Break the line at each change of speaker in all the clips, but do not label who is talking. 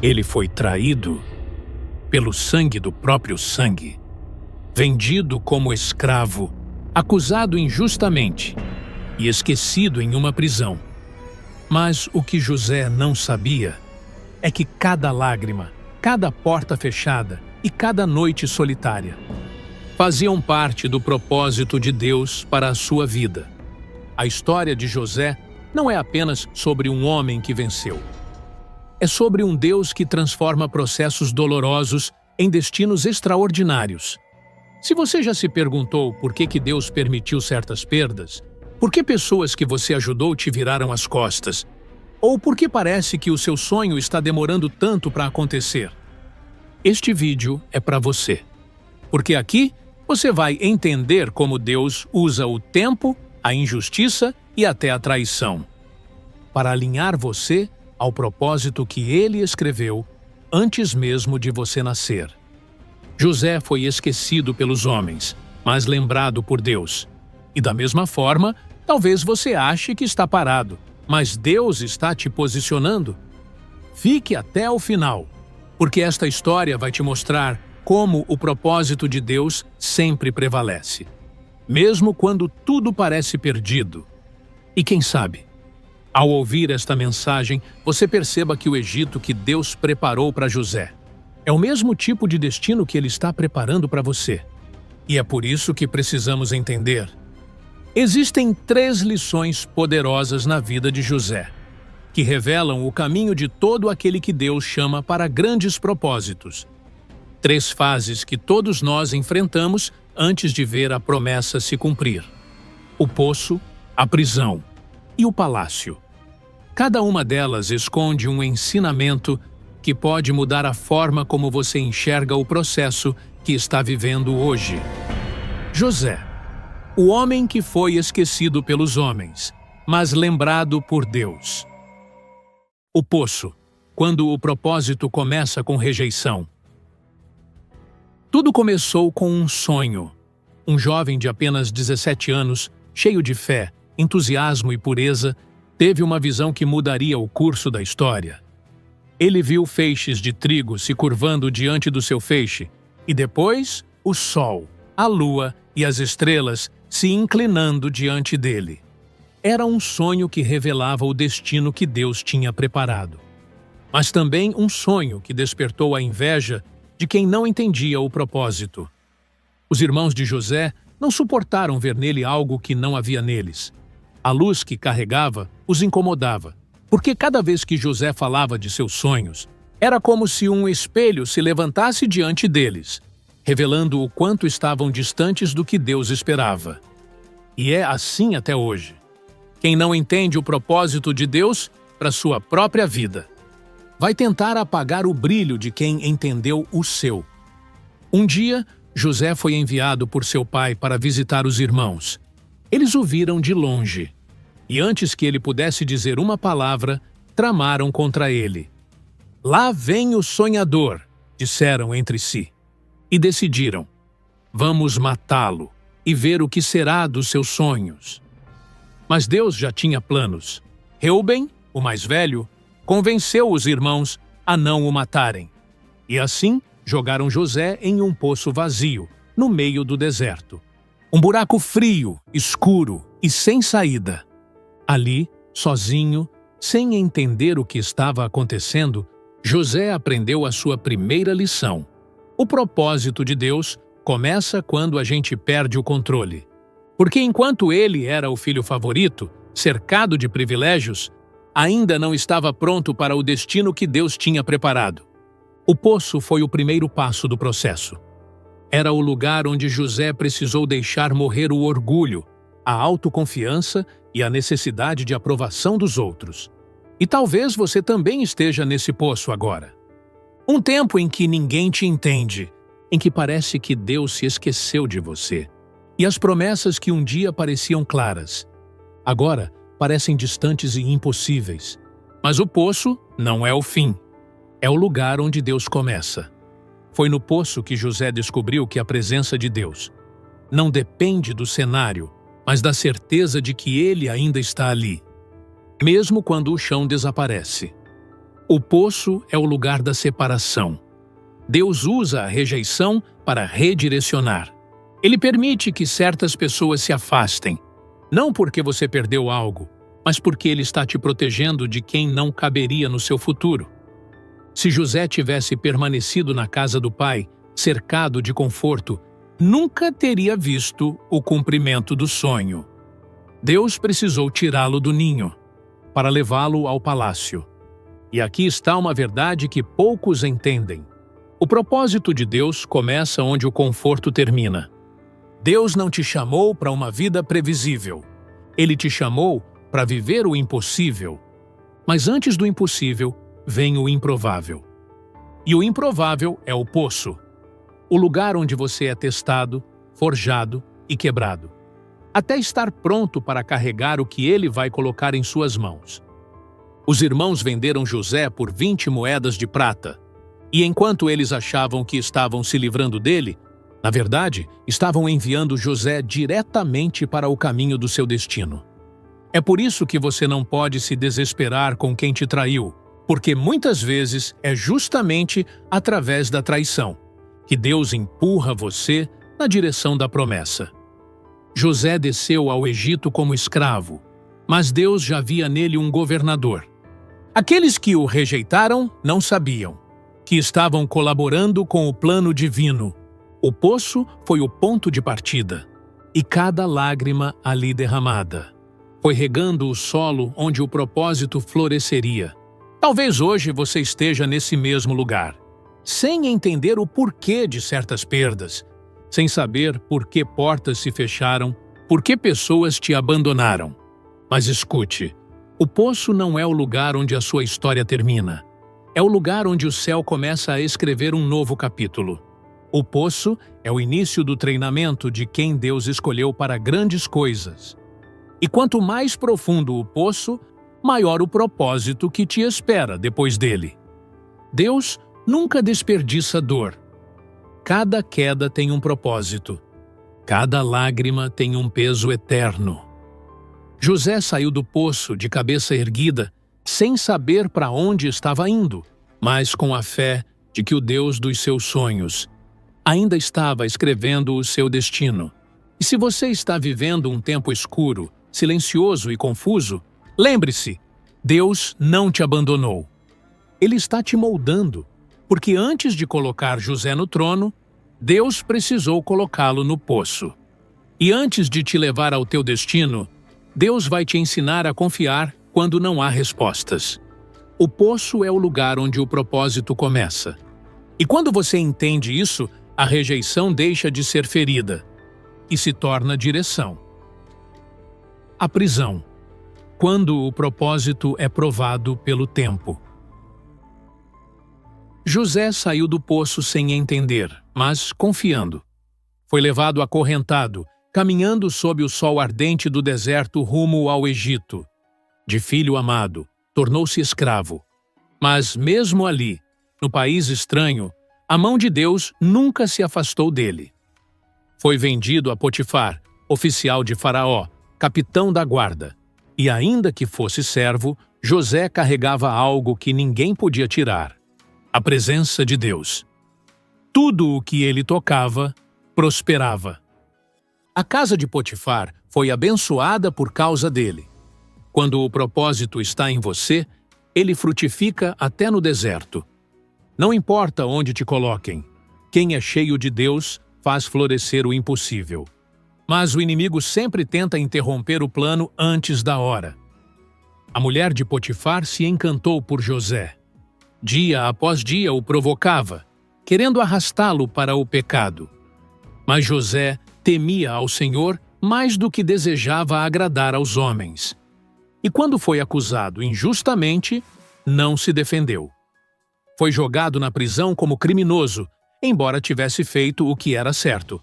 Ele foi traído pelo sangue do próprio sangue, vendido como escravo, acusado injustamente e esquecido em uma prisão. Mas o que José não sabia é que cada lágrima, cada porta fechada e cada noite solitária faziam parte do propósito de Deus para a sua vida. A história de José não é apenas sobre um homem que venceu. É sobre um Deus que transforma processos dolorosos em destinos extraordinários. Se você já se perguntou por que Deus permitiu certas perdas, por que pessoas que você ajudou te viraram as costas, ou por que parece que o seu sonho está demorando tanto para acontecer, este vídeo é para você. Porque aqui você vai entender como Deus usa o tempo, a injustiça e até a traição para alinhar você ao propósito que Ele escreveu antes mesmo de você nascer. José foi esquecido pelos homens, mas lembrado por Deus. E da mesma forma, talvez você ache que está parado, mas Deus está te posicionando. Fique até o final, porque esta história vai te mostrar como o propósito de Deus sempre prevalece, mesmo quando tudo parece perdido. E quem sabe, ao ouvir esta mensagem, você perceba que o Egito que Deus preparou para José é o mesmo tipo de destino que Ele está preparando para você. E é por isso que precisamos entender. Existem 3 lições poderosas na vida de José, que revelam o caminho de todo aquele que Deus chama para grandes propósitos. 3 fases que todos nós enfrentamos antes de ver a promessa se cumprir: o poço, a prisão e o palácio. Cada uma delas esconde um ensinamento que pode mudar a forma como você enxerga o processo que está vivendo hoje. José, o homem que foi esquecido pelos homens, mas lembrado por Deus. O poço, quando o propósito começa com rejeição. Tudo começou com um sonho. Um jovem de apenas 17 anos, cheio de fé, entusiasmo e pureza, teve uma visão que mudaria o curso da história. Ele viu feixes de trigo se curvando diante do seu feixe, e depois o sol, a lua e as estrelas se inclinando diante dele. Era um sonho que revelava o destino que Deus tinha preparado. Mas também um sonho que despertou a inveja de quem não entendia o propósito. Os irmãos de José não suportaram ver nele algo que não havia neles. A luz que carregava os incomodava, porque cada vez que José falava de seus sonhos, era como se um espelho se levantasse diante deles, revelando o quanto estavam distantes do que Deus esperava. E é assim até hoje. Quem não entende o propósito de Deus para sua própria vida vai tentar apagar o brilho de quem entendeu o seu. Um dia, José foi enviado por seu pai para visitar os irmãos. Eles o viram de longe, e antes que ele pudesse dizer uma palavra, tramaram contra ele. "Lá vem o sonhador", disseram entre si, e decidiram: "Vamos matá-lo e ver o que será dos seus sonhos." Mas Deus já tinha planos. Reuben, o mais velho, convenceu os irmãos a não o matarem. E assim, jogaram José em um poço vazio, no meio do deserto. Um buraco frio, escuro e sem saída. Ali, sozinho, sem entender o que estava acontecendo, José aprendeu a sua primeira lição. O propósito de Deus começa quando a gente perde o controle. Porque enquanto ele era o filho favorito, cercado de privilégios, ainda não estava pronto para o destino que Deus tinha preparado. O poço foi o primeiro passo do processo. Era o lugar onde José precisou deixar morrer o orgulho, a autoconfiança e a necessidade de aprovação dos outros. E talvez você também esteja nesse poço agora. Um tempo em que ninguém te entende, em que parece que Deus se esqueceu de você. E as promessas que um dia pareciam claras, agora parecem distantes e impossíveis. Mas o poço não é o fim. É o lugar onde Deus começa. Foi no poço que José descobriu que a presença de Deus não depende do cenário, mas da certeza de que Ele ainda está ali, mesmo quando o chão desaparece. O poço é o lugar da separação. Deus usa a rejeição para redirecionar. Ele permite que certas pessoas se afastem, não porque você perdeu algo, mas porque Ele está te protegendo de quem não caberia no seu futuro. Se José tivesse permanecido na casa do pai, cercado de conforto, nunca teria visto o cumprimento do sonho. Deus precisou tirá-lo do ninho para levá-lo ao palácio. E aqui está uma verdade que poucos entendem. O propósito de Deus começa onde o conforto termina. Deus não te chamou para uma vida previsível. Ele te chamou para viver o impossível. Mas antes do impossível, vem o improvável. E o improvável é o poço, o lugar onde você é testado, forjado e quebrado, até estar pronto para carregar o que Ele vai colocar em suas mãos. Os irmãos venderam José por 20 moedas de prata, e enquanto eles achavam que estavam se livrando dele, na verdade, estavam enviando José diretamente para o caminho do seu destino. É por isso que você não pode se desesperar com quem te traiu, porque muitas vezes é justamente através da traição que Deus empurra você na direção da promessa. José desceu ao Egito como escravo, mas Deus já via nele um governador. Aqueles que o rejeitaram não sabiam que estavam colaborando com o plano divino. O poço foi o ponto de partida, e cada lágrima ali derramada foi regando o solo onde o propósito floresceria. Talvez hoje você esteja nesse mesmo lugar, sem entender o porquê de certas perdas, sem saber por que portas se fecharam, por que pessoas te abandonaram. Mas escute, o poço não é o lugar onde a sua história termina. É o lugar onde o céu começa a escrever um novo capítulo. O poço é o início do treinamento de quem Deus escolheu para grandes coisas. E quanto mais profundo o poço, maior o propósito que te espera depois dele. Deus nunca desperdiça dor. Cada queda tem um propósito. Cada lágrima tem um peso eterno. José saiu do poço de cabeça erguida, sem saber para onde estava indo, mas com a fé de que o Deus dos seus sonhos ainda estava escrevendo o seu destino. E se você está vivendo um tempo escuro, silencioso e confuso, lembre-se, Deus não te abandonou. Ele está te moldando, porque antes de colocar José no trono, Deus precisou colocá-lo no poço. E antes de te levar ao teu destino, Deus vai te ensinar a confiar quando não há respostas. O poço é o lugar onde o propósito começa. E quando você entende isso, a rejeição deixa de ser ferida e se torna direção. A prisão, quando o propósito é provado pelo tempo. José saiu do poço sem entender, mas confiando. Foi levado acorrentado, caminhando sob o sol ardente do deserto rumo ao Egito. De filho amado, tornou-se escravo. Mas mesmo ali, no país estranho, a mão de Deus nunca se afastou dele. Foi vendido a Potifar, oficial de Faraó, capitão da guarda. E ainda que fosse servo, José carregava algo que ninguém podia tirar: a presença de Deus. Tudo o que ele tocava, prosperava. A casa de Potifar foi abençoada por causa dele. Quando o propósito está em você, ele frutifica até no deserto. Não importa onde te coloquem, quem é cheio de Deus faz florescer o impossível. Mas o inimigo sempre tenta interromper o plano antes da hora. A mulher de Potifar se encantou por José. Dia após dia o provocava, querendo arrastá-lo para o pecado. Mas José temia ao Senhor mais do que desejava agradar aos homens. E quando foi acusado injustamente, não se defendeu. Foi jogado na prisão como criminoso, embora tivesse feito o que era certo.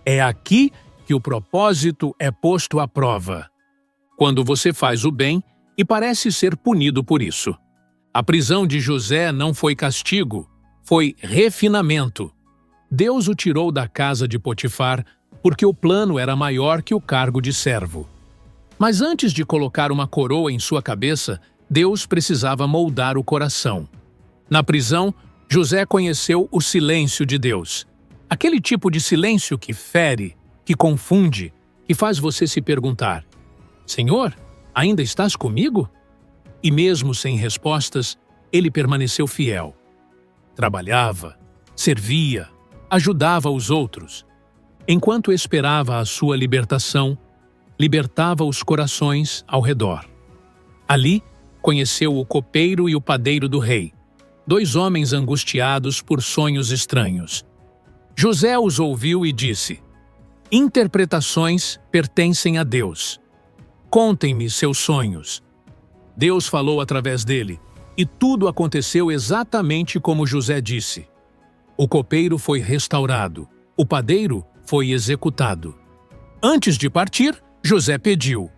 É aqui que o propósito é posto à prova. Quando você faz o bem e parece ser punido por isso. A prisão de José não foi castigo, foi refinamento. Deus o tirou da casa de Potifar porque o plano era maior que o cargo de servo. Mas antes de colocar uma coroa em sua cabeça, Deus precisava moldar o coração. Na prisão, José conheceu o silêncio de Deus. Aquele tipo de silêncio que fere, que confunde, que faz você se perguntar: Senhor, ainda estás comigo? E mesmo sem respostas, ele permaneceu fiel. Trabalhava, servia, ajudava os outros. Enquanto esperava a sua libertação, libertava os corações ao redor. Ali, conheceu o copeiro e o padeiro do rei, 2 homens angustiados por sonhos estranhos. José os ouviu e disse: Interpretações pertencem a Deus. Contem-me seus sonhos. Deus falou através dele, e tudo aconteceu exatamente como José disse. O copeiro foi restaurado, o padeiro foi executado. Antes de partir, José pediu: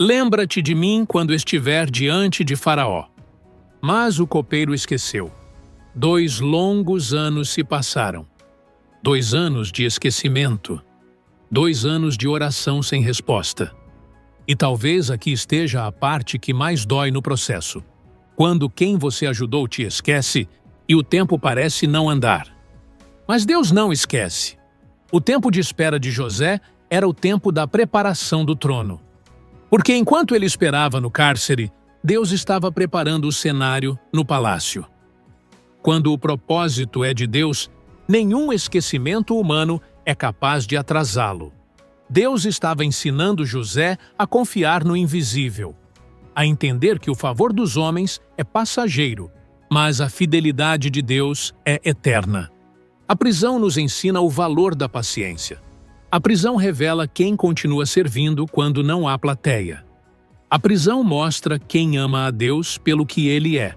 Lembra-te de mim quando estiver diante de Faraó. Mas o copeiro esqueceu. 2 longos anos se passaram. 2 anos de esquecimento. 2 anos de oração sem resposta. E talvez aqui esteja a parte que mais dói no processo. Quando quem você ajudou te esquece e o tempo parece não andar. Mas Deus não esquece. O tempo de espera de José era o tempo da preparação do trono. Porque enquanto ele esperava no cárcere, Deus estava preparando o cenário no palácio. Quando o propósito é de Deus, nenhum esquecimento humano é capaz de atrasá-lo. Deus estava ensinando José a confiar no invisível, a entender que o favor dos homens é passageiro, mas a fidelidade de Deus é eterna. A prisão nos ensina o valor da paciência. A prisão revela quem continua servindo quando não há plateia. A prisão mostra quem ama a Deus pelo que ele é,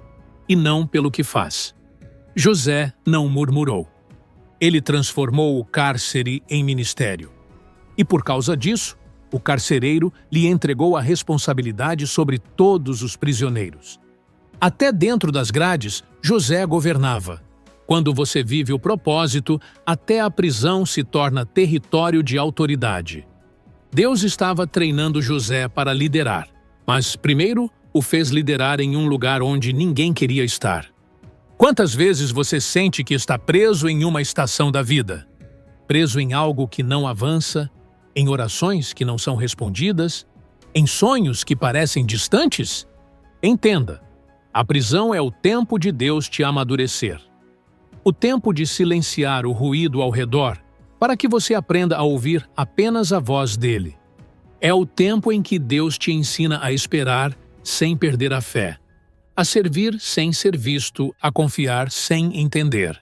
e não pelo que faz. José não murmurou. Ele transformou o cárcere em ministério. E por causa disso, o carcereiro lhe entregou a responsabilidade sobre todos os prisioneiros. Até dentro das grades, José governava. Quando você vive o propósito, até a prisão se torna território de autoridade. Deus estava treinando José para liderar, mas primeiro o fez liderar em um lugar onde ninguém queria estar. Quantas vezes você sente que está preso em uma estação da vida? Preso em algo que não avança, em orações que não são respondidas, em sonhos que parecem distantes? Entenda, a prisão é o tempo de Deus te amadurecer. O tempo de silenciar o ruído ao redor para que você aprenda a ouvir apenas a voz dele. É o tempo em que Deus te ensina a esperar sem perder a fé, a servir sem ser visto, a confiar sem entender.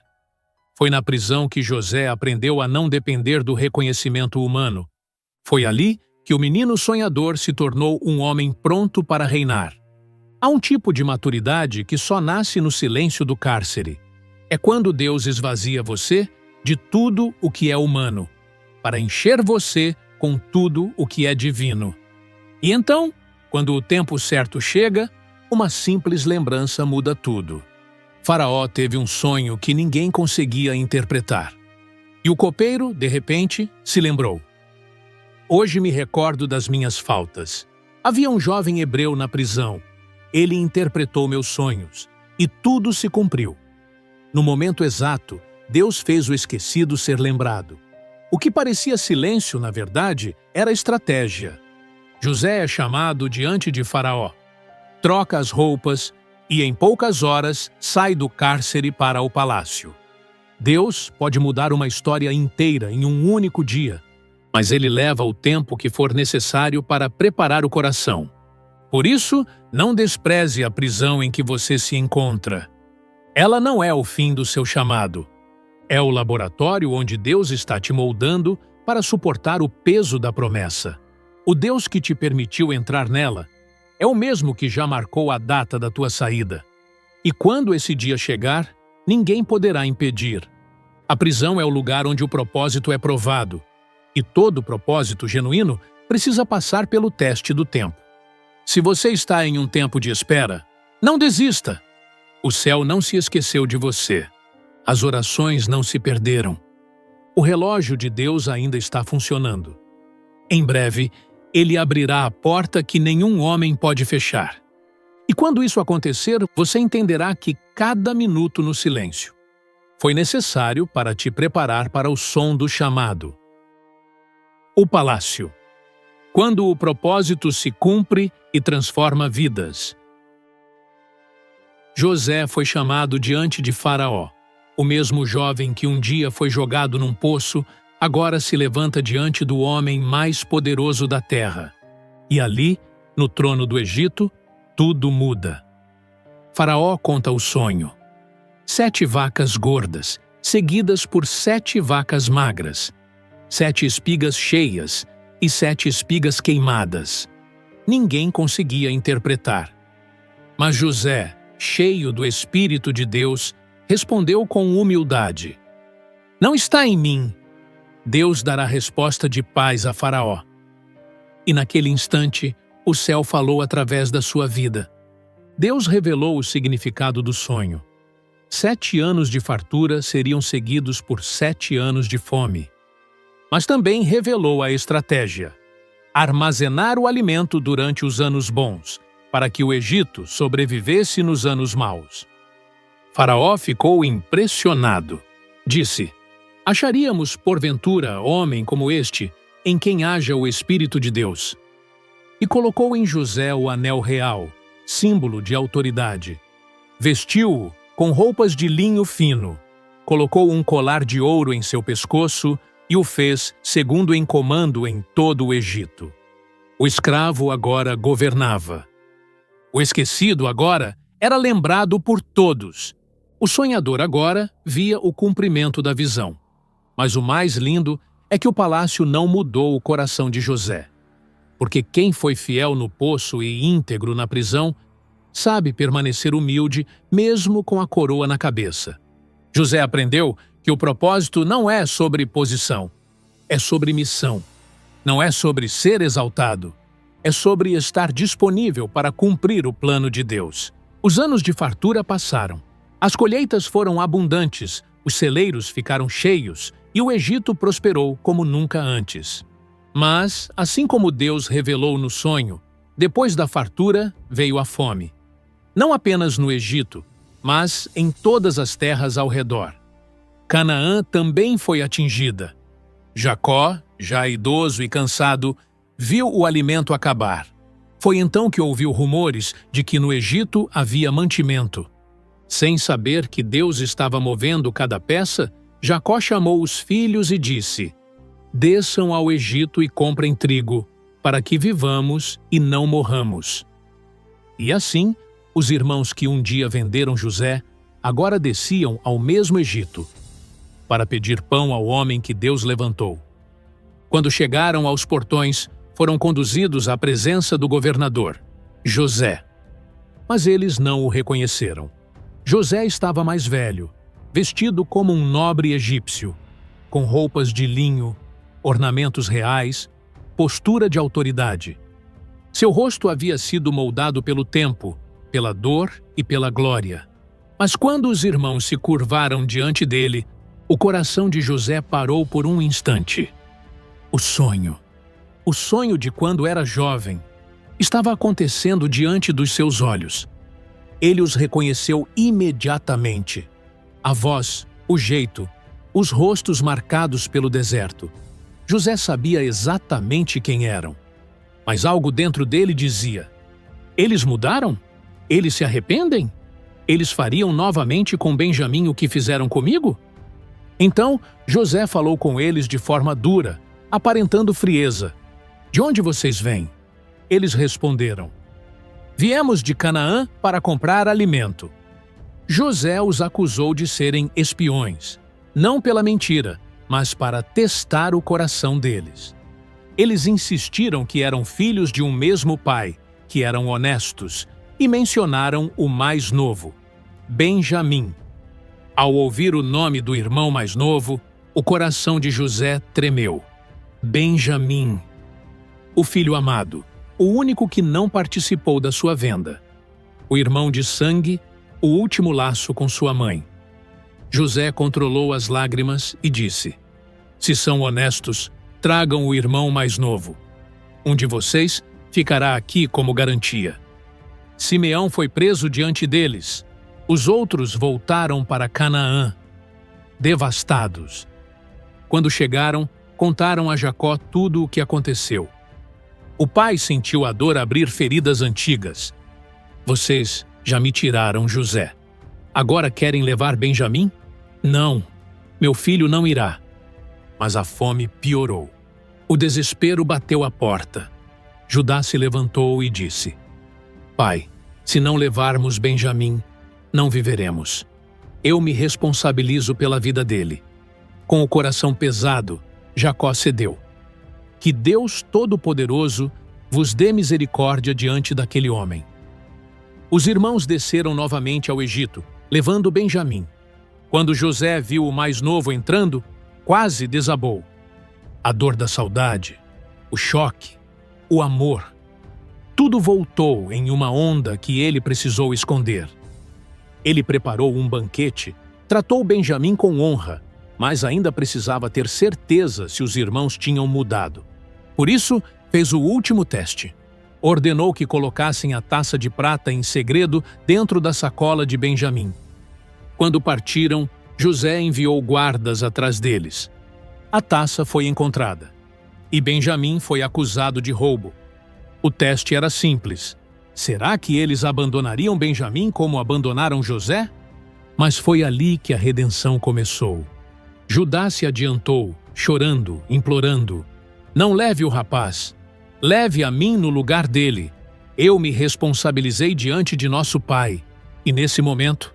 Foi na prisão que José aprendeu a não depender do reconhecimento humano. Foi ali que o menino sonhador se tornou um homem pronto para reinar. Há um tipo de maturidade que só nasce no silêncio do cárcere. É quando Deus esvazia você de tudo o que é humano, para encher você com tudo o que é divino. E então, quando o tempo certo chega, uma simples lembrança muda tudo. Faraó teve um sonho que ninguém conseguia interpretar. E o copeiro, de repente, se lembrou. Hoje me recordo das minhas faltas. Havia um jovem hebreu na prisão. Ele interpretou meus sonhos, e tudo se cumpriu. No momento exato, Deus fez o esquecido ser lembrado. O que parecia silêncio, na verdade, era estratégia. José é chamado diante de Faraó. Troca as roupas e, em poucas horas, sai do cárcere para o palácio. Deus pode mudar uma história inteira em um único dia, mas ele leva o tempo que for necessário para preparar o coração. Por isso, não despreze a prisão em que você se encontra. Ela não é o fim do seu chamado. É o laboratório onde Deus está te moldando para suportar o peso da promessa. O Deus que te permitiu entrar nela é o mesmo que já marcou a data da tua saída. E quando esse dia chegar, ninguém poderá impedir. A prisão é o lugar onde o propósito é provado. E todo propósito genuíno precisa passar pelo teste do tempo. Se você está em um tempo de espera, não desista. O céu não se esqueceu de você. As orações não se perderam. O relógio de Deus ainda está funcionando. Em breve, ele abrirá a porta que nenhum homem pode fechar. E quando isso acontecer, você entenderá que cada minuto no silêncio foi necessário para te preparar para o som do chamado. O palácio. Quando o propósito se cumpre e transforma vidas. José foi chamado diante de Faraó. O mesmo jovem que um dia foi jogado num poço, agora se levanta diante do homem mais poderoso da terra. E ali, no trono do Egito, tudo muda. Faraó conta o sonho. 7 vacas gordas, seguidas por 7 vacas magras. 7 espigas cheias e 7 espigas queimadas. Ninguém conseguia interpretar. Mas José, cheio do Espírito de Deus, respondeu com humildade: Não está em mim. Deus dará resposta de paz a Faraó. E naquele instante, o céu falou através da sua vida. Deus revelou o significado do sonho. 7 anos de fartura seriam seguidos por 7 anos de fome. Mas também revelou a estratégia: armazenar o alimento durante os anos bons, para que o Egito sobrevivesse nos anos maus. Faraó ficou impressionado. Disse: Acharíamos, porventura, homem como este, em quem haja o Espírito de Deus. E colocou em José o anel real, símbolo de autoridade. Vestiu-o com roupas de linho fino, colocou um colar de ouro em seu pescoço e o fez segundo em comando em todo o Egito. O escravo agora governava. O esquecido agora era lembrado por todos. O sonhador agora via o cumprimento da visão. Mas o mais lindo é que o palácio não mudou o coração de José. Porque quem foi fiel no poço e íntegro na prisão, sabe permanecer humilde mesmo com a coroa na cabeça. José aprendeu que o propósito não é sobre posição, é sobre missão. Não é sobre ser exaltado, é sobre estar disponível para cumprir o plano de Deus. Os anos de fartura passaram. As colheitas foram abundantes, os celeiros ficaram cheios e o Egito prosperou como nunca antes. Mas, assim como Deus revelou no sonho, depois da fartura veio a fome. Não apenas no Egito, mas em todas as terras ao redor. Canaã também foi atingida. Jacó, já idoso e cansado, viu o alimento acabar. Foi então que ouviu rumores de que no Egito havia mantimento. Sem saber que Deus estava movendo cada peça, Jacó chamou os filhos e disse: Desçam ao Egito e comprem trigo, para que vivamos e não morramos. E assim, os irmãos que um dia venderam José, agora desciam ao mesmo Egito, para pedir pão ao homem que Deus levantou. Quando chegaram aos portões, foram conduzidos à presença do governador, José. Mas eles não o reconheceram. José estava mais velho, vestido como um nobre egípcio, com roupas de linho, ornamentos reais, postura de autoridade. Seu rosto havia sido moldado pelo tempo, pela dor e pela glória. Mas quando os irmãos se curvaram diante dele, o coração de José parou por um instante. O sonho de quando era jovem, estava acontecendo diante dos seus olhos. Ele os reconheceu imediatamente. A voz, o jeito, os rostos marcados pelo deserto. José sabia exatamente quem eram. Mas algo dentro dele dizia: eles mudaram? Eles se arrependem? Eles fariam novamente com Benjamim o que fizeram comigo? Então, José falou com eles de forma dura, aparentando frieza. De onde vocês vêm? Eles responderam: Viemos de Canaã para comprar alimento. José os acusou de serem espiões, não pela mentira, mas para testar o coração deles. Eles insistiram que eram filhos de um mesmo pai, que eram honestos, e mencionaram o mais novo, Benjamim. Ao ouvir o nome do irmão mais novo, o coração de José tremeu. Benjamim, o filho amado, o único que não participou da sua venda. O irmão de sangue, o último laço com sua mãe. José controlou as lágrimas e disse: Se são honestos, tragam o irmão mais novo. Um de vocês ficará aqui como garantia. Simeão foi preso diante deles. Os outros voltaram para Canaã, devastados. Quando chegaram, contaram a Jacó tudo o que aconteceu. O pai sentiu a dor abrir feridas antigas. Vocês já me tiraram José. Agora querem levar Benjamim? Não, meu filho não irá. Mas a fome piorou. O desespero bateu à porta. Judá se levantou e disse: Pai, se não levarmos Benjamim, não viveremos. Eu me responsabilizo pela vida dele. Com o coração pesado, Jacó cedeu. Que Deus Todo-Poderoso vos dê misericórdia diante daquele homem. Os irmãos desceram novamente ao Egito, levando Benjamim. Quando José viu o mais novo entrando, quase desabou. A dor da saudade, o choque, o amor. Tudo voltou em uma onda que ele precisou esconder. Ele preparou um banquete, tratou Benjamim com honra, mas ainda precisava ter certeza se os irmãos tinham mudado. Por isso, fez o último teste. Ordenou que colocassem a taça de prata em segredo dentro da sacola de Benjamim. Quando partiram, José enviou guardas atrás deles. A taça foi encontrada, e Benjamim foi acusado de roubo. O teste era simples. Será que eles abandonariam Benjamim como abandonaram José? Mas foi ali que a redenção começou. Judá se adiantou, chorando, implorando: Não leve o rapaz, leve a mim no lugar dele. Eu me responsabilizei diante de nosso pai. E nesse momento,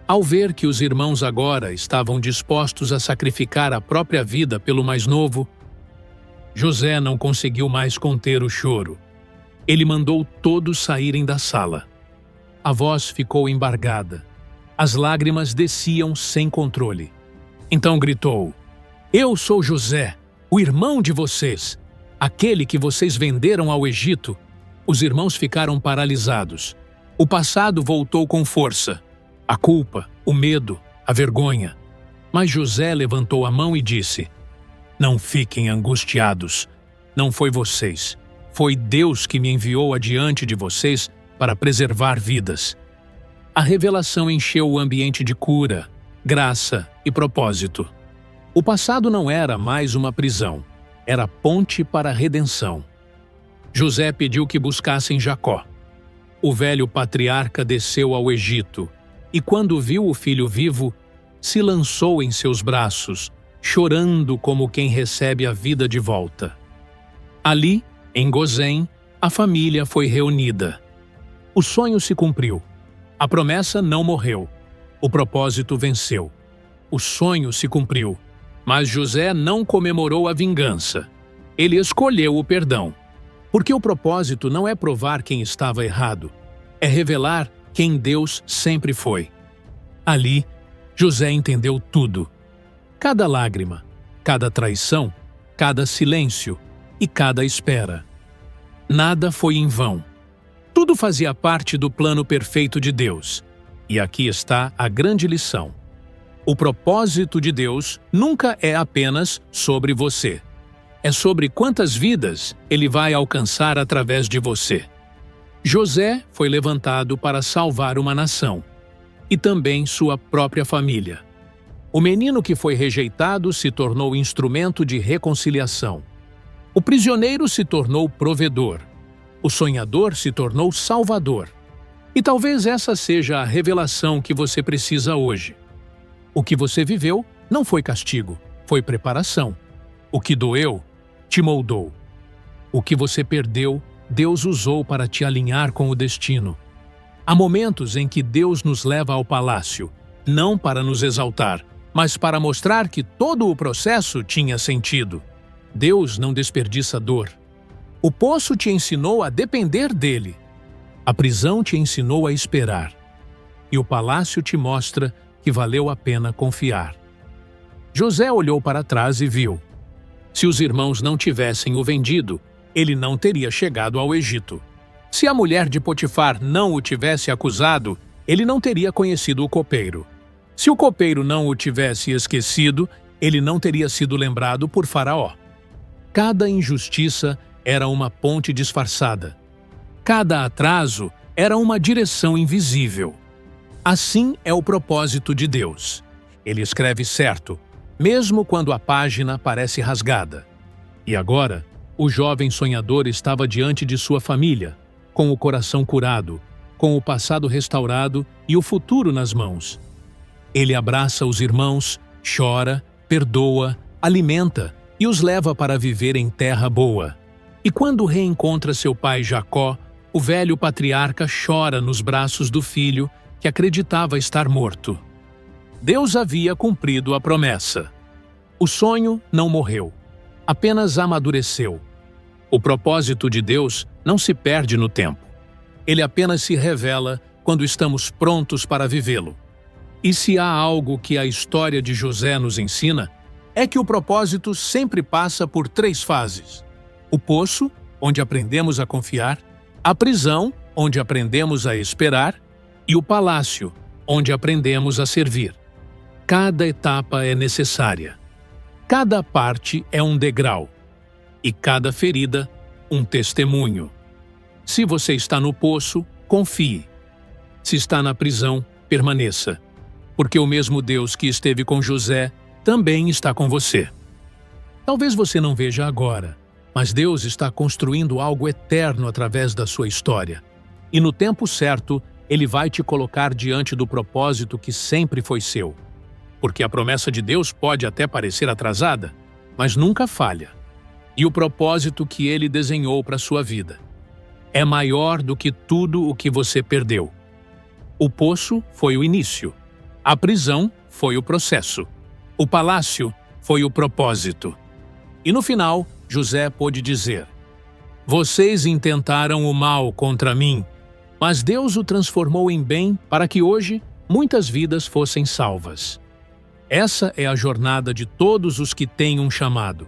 ao ver que os irmãos agora estavam dispostos a sacrificar a própria vida pelo mais novo, José não conseguiu mais conter o choro. Ele mandou todos saírem da sala. A voz ficou embargada. As lágrimas desciam sem controle. Então gritou: Eu sou José, o irmão de vocês, aquele que vocês venderam ao Egito. Os irmãos ficaram paralisados. O passado voltou com força. A culpa, o medo, a vergonha. Mas José levantou a mão e disse: Não fiquem angustiados. Não foi vocês. Foi Deus que me enviou adiante de vocês para preservar vidas. A revelação encheu o ambiente de cura, graça e propósito. O passado não era mais uma prisão. Era ponte para a redenção. José pediu que buscassem Jacó. O velho patriarca desceu ao Egito e, quando viu o filho vivo, se lançou em seus braços, chorando como quem recebe a vida de volta. Ali, em Gozém, a família foi reunida. O sonho se cumpriu. A promessa não morreu. O propósito venceu. O sonho se cumpriu. Mas José não comemorou a vingança. Ele escolheu o perdão. Porque o propósito não é provar quem estava errado, é revelar quem Deus sempre foi. Ali, José entendeu tudo. Cada lágrima, cada traição, cada silêncio e cada espera. Nada foi em vão. Tudo fazia parte do plano perfeito de Deus. E aqui está a grande lição. O propósito de Deus nunca é apenas sobre você. É sobre quantas vidas Ele vai alcançar através de você. José foi levantado para salvar uma nação, e também sua própria família. O menino que foi rejeitado se tornou instrumento de reconciliação. O prisioneiro se tornou provedor. O sonhador se tornou salvador. E talvez essa seja a revelação que você precisa hoje. O que você viveu não foi castigo, foi preparação. O que doeu, te moldou. O que você perdeu, Deus usou para te alinhar com o destino. Há momentos em que Deus nos leva ao palácio, não para nos exaltar, mas para mostrar que todo o processo tinha sentido. Deus não desperdiça dor. O poço te ensinou a depender dele. A prisão te ensinou a esperar. E o palácio te mostra que valeu a pena confiar. José olhou para trás e viu. Se os irmãos não tivessem o vendido, ele não teria chegado ao Egito. Se a mulher de Potifar não o tivesse acusado, ele não teria conhecido o copeiro. Se o copeiro não o tivesse esquecido, ele não teria sido lembrado por Faraó. Cada injustiça era uma ponte disfarçada. Cada atraso Era uma direção invisível. Assim é o propósito de Deus. Ele escreve certo, mesmo quando a página parece rasgada. E agora, o jovem sonhador estava diante de sua família, com o coração curado, com o passado restaurado e o futuro nas mãos. Ele abraça os irmãos, chora, perdoa, alimenta e os leva para viver em terra boa. E quando reencontra seu pai Jacó, o velho patriarca chora nos braços do filho que acreditava estar morto. Deus havia cumprido a promessa. O sonho não morreu, apenas amadureceu. O propósito de Deus não se perde no tempo. Ele apenas se revela quando estamos prontos para vivê-lo. E se há algo que a história de José nos ensina, é que o propósito sempre passa por 3 fases. O poço, onde aprendemos a confiar, a prisão, onde aprendemos a esperar, e o palácio, onde aprendemos a servir. Cada etapa é necessária. Cada parte é um degrau. E cada ferida, um testemunho. Se você está no poço, confie. Se está na prisão, permaneça. Porque o mesmo Deus que esteve com José também está com você. Talvez você não veja agora, mas Deus está construindo algo eterno através da sua história. E no tempo certo, Ele vai te colocar diante do propósito que sempre foi seu. Porque a promessa de Deus pode até parecer atrasada, mas nunca falha. E o propósito que Ele desenhou para a sua vida é maior do que tudo o que você perdeu. O poço foi o início. A prisão foi o processo. O palácio foi o propósito. E no final, José pôde dizer: "Vocês intentaram o mal contra mim, mas Deus o transformou em bem para que hoje muitas vidas fossem salvas." Essa é a jornada de todos os que têm um chamado.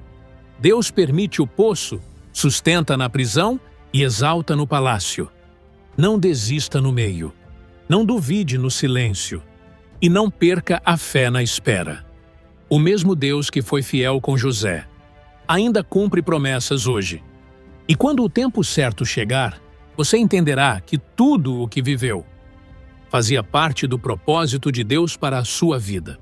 Deus permite o poço, sustenta na prisão e exalta no palácio. Não desista no meio. Não duvide no silêncio. E não perca a fé na espera. O mesmo Deus que foi fiel com José ainda cumpre promessas hoje. E quando o tempo certo chegar, você entenderá que tudo o que viveu fazia parte do propósito de Deus para a sua vida.